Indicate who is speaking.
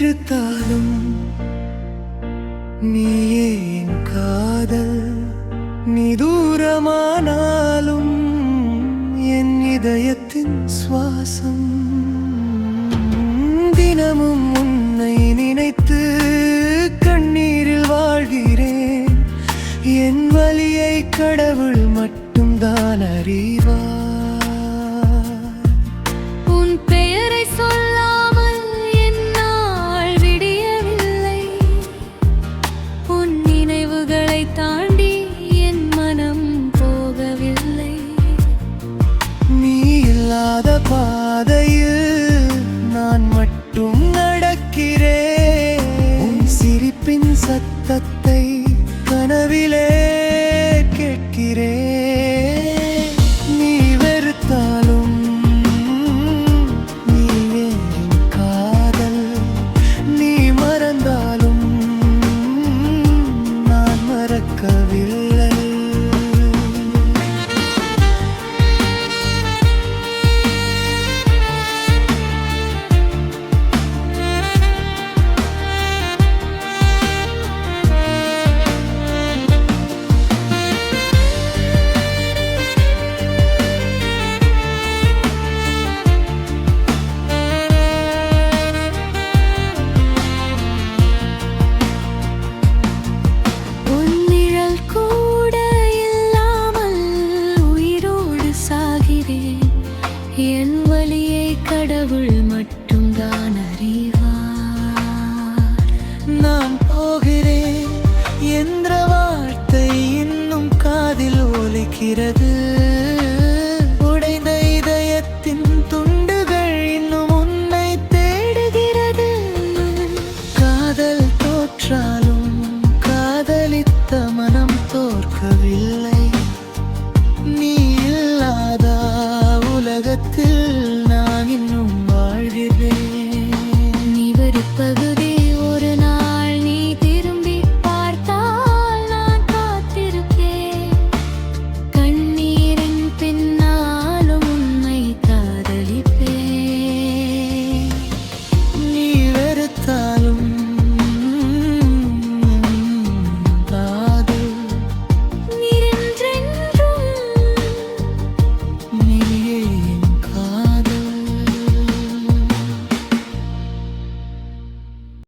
Speaker 1: வெறுத்தாலும் நீயே என் காதல். நீ தூரமானாலும் என் இதயத்தின் சுவாசம். தினமும் உன்னை நினைத்து கண்ணீரில் வாழ்கிறேன். என் வலியை கடவுள் மட்டும்தான் அறிவார்.
Speaker 2: உன் பெயரை சொல்லாமல் என்னால் விடியவில்லை. உன் நினைவுகளை தாண்டி என் மனம் போகவில்லை.
Speaker 1: நீ இல்லாத பாதையில் நான் மட்டும் நடக்கிறேன். உன் சிரிப்பின் சத்தத்தை கனவிலே கேட்கிறேன். நீ வெறுத்தாலும் நீயே என் காதல். நீ மறந்தாலும் நான் மறக்கவில்லை.
Speaker 2: என் வலியை கடவுள் மட்டும்தான் அறிவார்.
Speaker 1: நான் போகிறேன் என்ற வார்த்தை இன்னும் காதில் ஒலிக்கிறது.